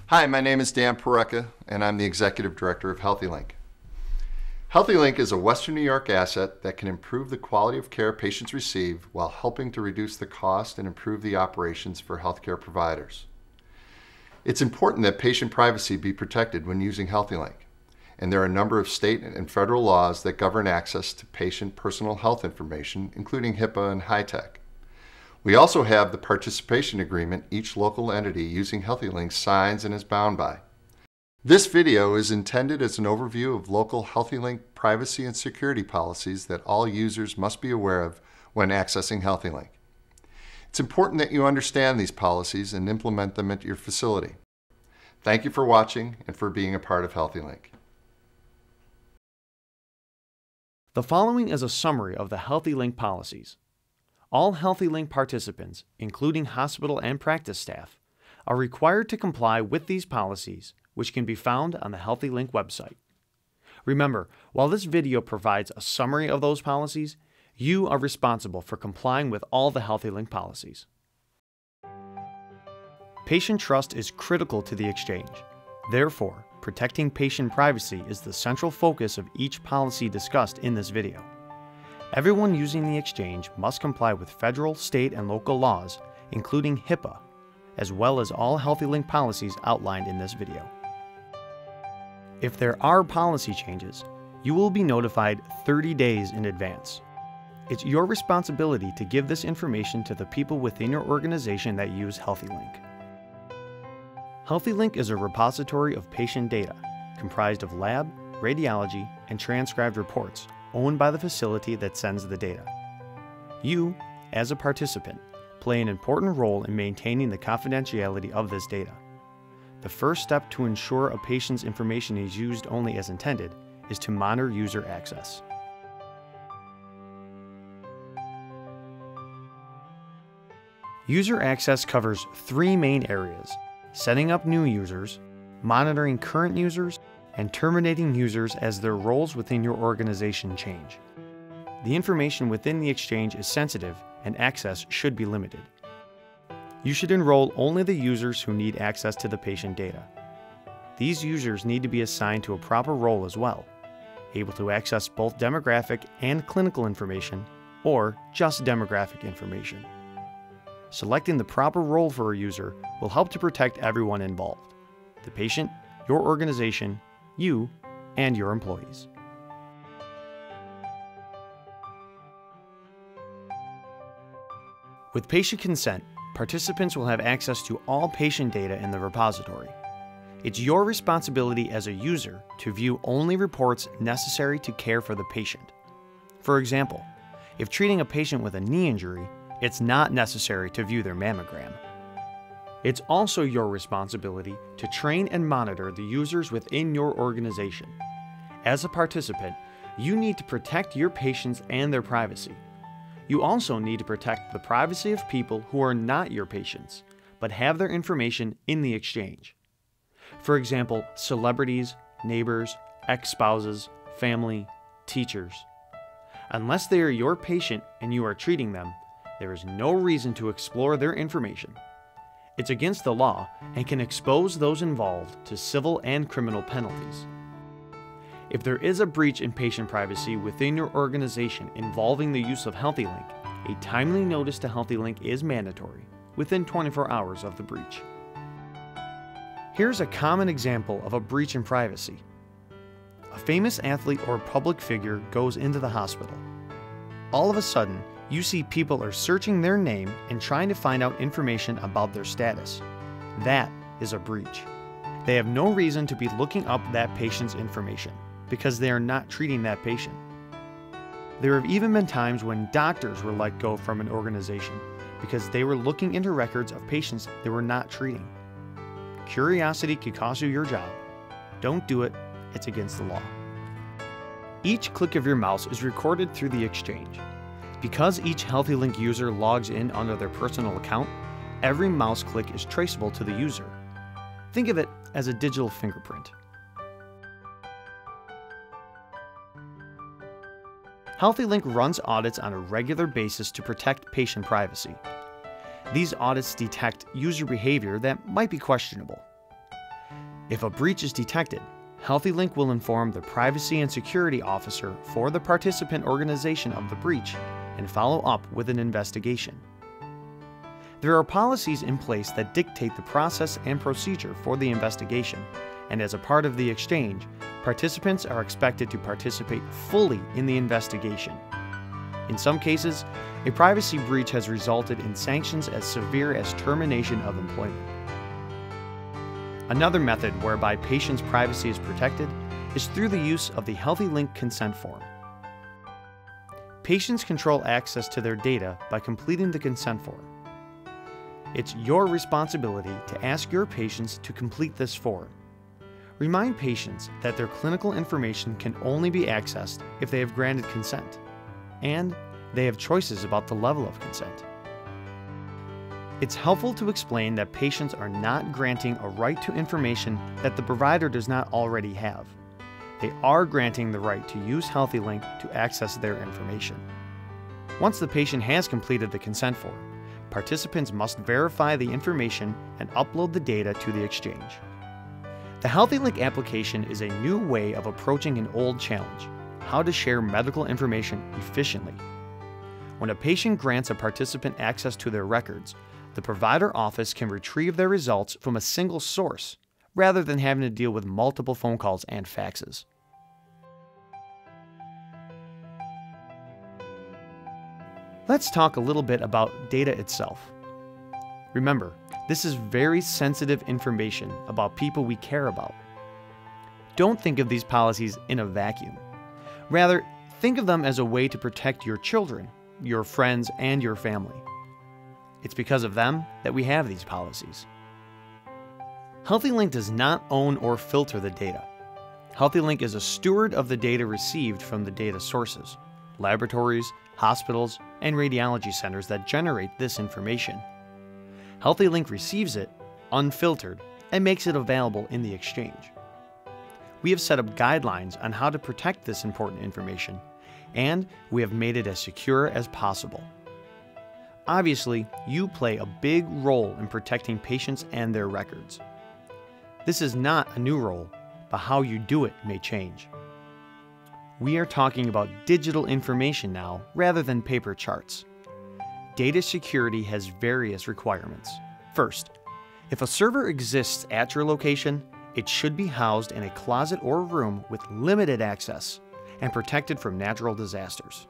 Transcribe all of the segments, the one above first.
Hi, my name is Dan Parecka, and I'm the Executive Director of HEALTHeLINK. HEALTHeLINK is a Western New York asset that can improve the quality of care patients receive while helping to reduce the cost and improve the operations for healthcare providers. It's important that patient privacy be protected when using HEALTHeLINK, and there are a number of state and federal laws that govern access to patient personal health information, including HIPAA and HITECH. We also have the participation agreement each local entity using HEALTHeLINK signs and is bound by. This video is intended as an overview of local HEALTHeLINK privacy and security policies that all users must be aware of when accessing HEALTHeLINK. It's important that you understand these policies and implement them at your facility. Thank you for watching and for being a part of HEALTHeLINK. The following is a summary of the HEALTHeLINK policies. All HEALTHeLINK participants, including hospital and practice staff, are required to comply with these policies, which can be found on the HEALTHeLINK website. Remember, while this video provides a summary of those policies, you are responsible for complying with all the HEALTHeLINK policies. Patient trust is critical to the exchange. Therefore, protecting patient privacy is the central focus of each policy discussed in this video. Everyone using the exchange must comply with federal, state, and local laws, including HIPAA, as well as all HEALTHeLINK policies outlined in this video. If there are policy changes, you will be notified 30 days in advance. It's your responsibility to give this information to the people within your organization that use HEALTHeLINK. HEALTHeLINK is a repository of patient data, comprised of lab, radiology, and transcribed reports, owned by the facility that sends the data. You, as a participant, play an important role in maintaining the confidentiality of this data. The first step to ensure a patient's information is used only as intended is to monitor user access. User access covers three main areas: setting up new users, monitoring current users, and terminating users as their roles within your organization change. The information within the exchange is sensitive and access should be limited. You should enroll only the users who need access to the patient data. These users need to be assigned to a proper role as well, able to access both demographic and clinical information, or just demographic information. Selecting the proper role for a user will help to protect everyone involved: the patient, your organization, you, and your employees. With patient consent, participants will have access to all patient data in the repository. It's your responsibility as a user to view only reports necessary to care for the patient. For example, if treating a patient with a knee injury, it's not necessary to view their mammogram. It's also your responsibility to train and monitor the users within your organization. As a participant, you need to protect your patients and their privacy. You also need to protect the privacy of people who are not your patients, but have their information in the exchange. For example, celebrities, neighbors, ex-spouses, family, teachers. Unless they are your patient and you are treating them, there is no reason to explore their information. It's against the law and can expose those involved to civil and criminal penalties. If there is a breach in patient privacy within your organization involving the use of HEALTHeLINK, a timely notice to HEALTHeLINK is mandatory within 24 hours of the breach. Here's a common example of a breach in privacy. A famous athlete or public figure goes into the hospital. All of a sudden, you see people are searching their name and trying to find out information about their status. That is a breach. They have no reason to be looking up that patient's information because they are not treating that patient. There have even been times when doctors were let go from an organization because they were looking into records of patients they were not treating. Curiosity could cost you your job. Don't do it. It's against the law. Each click of your mouse is recorded through the exchange. Because each HEALTHeLINK user logs in under their personal account, every mouse click is traceable to the user. Think of it as a digital fingerprint. HEALTHeLINK runs audits on a regular basis to protect patient privacy. These audits detect user behavior that might be questionable. If a breach is detected, HEALTHeLINK will inform the privacy and security officer for the participant organization of the breach and follow up with an investigation. There are policies in place that dictate the process and procedure for the investigation, and as a part of the exchange, participants are expected to participate fully in the investigation. In some cases, a privacy breach has resulted in sanctions as severe as termination of employment. Another method whereby patients' privacy is protected is through the use of the HEALTHeLINK consent form. Patients control access to their data by completing the consent form. It's your responsibility to ask your patients to complete this form. Remind patients that their clinical information can only be accessed if they have granted consent, and they have choices about the level of consent. It's helpful to explain that patients are not granting a right to information that the provider does not already have. They are granting the right to use HEALTHeLINK to access their information. Once the patient has completed the consent form, participants must verify the information and upload the data to the exchange. The HEALTHeLINK application is a new way of approaching an old challenge: how to share medical information efficiently. When a patient grants a participant access to their records, the provider office can retrieve their results from a single source, rather than having to deal with multiple phone calls and faxes. Let's talk a little bit about data itself. Remember, this is very sensitive information about people we care about. Don't think of these policies in a vacuum. Rather, think of them as a way to protect your children, your friends, and your family. It's because of them that we have these policies. HEALTHeLINK does not own or filter the data. HEALTHeLINK is a steward of the data received from the data sources, laboratories, hospitals, and radiology centers that generate this information. HEALTHeLINK receives it, unfiltered, and makes it available in the exchange. We have set up guidelines on how to protect this important information, and we have made it as secure as possible. Obviously, you play a big role in protecting patients and their records. This is not a new role, but how you do it may change. We are talking about digital information now rather than paper charts. Data security has various requirements. First, if a server exists at your location, it should be housed in a closet or room with limited access and protected from natural disasters.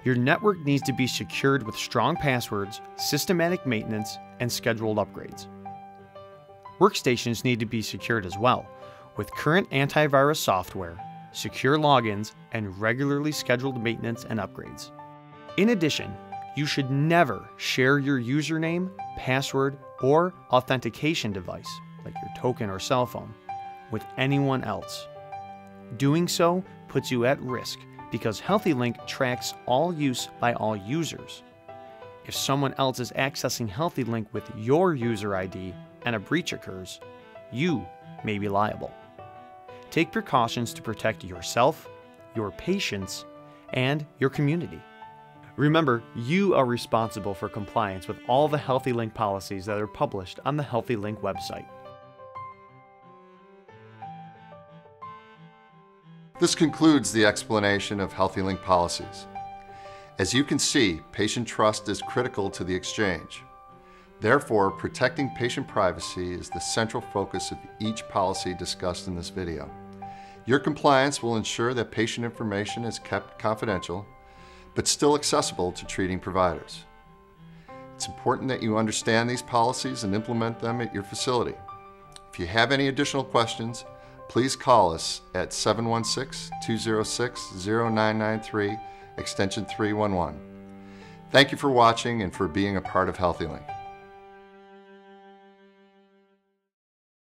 Your network needs to be secured with strong passwords, systematic maintenance, and scheduled upgrades. Workstations need to be secured as well, with current antivirus software, secure logins, and regularly scheduled maintenance and upgrades. In addition, you should never share your username, password, or authentication device, like your token or cell phone, with anyone else. Doing so puts you at risk because HEALTHeLINK tracks all use by all users. If someone else is accessing HEALTHeLINK with your user ID and a breach occurs, you may be liable. Take precautions to protect yourself, your patients, and your community. Remember, you are responsible for compliance with all the HEALTHeLINK policies that are published on the HEALTHeLINK website. This concludes the explanation of HEALTHeLINK policies. As you can see, patient trust is critical to the exchange. Therefore, protecting patient privacy is the central focus of each policy discussed in this video. Your compliance will ensure that patient information is kept confidential, but still accessible to treating providers. It's important that you understand these policies and implement them at your facility. If you have any additional questions, please call us at 716-206-0993, extension 311. Thank you for watching and for being a part of HEALTHeLINK.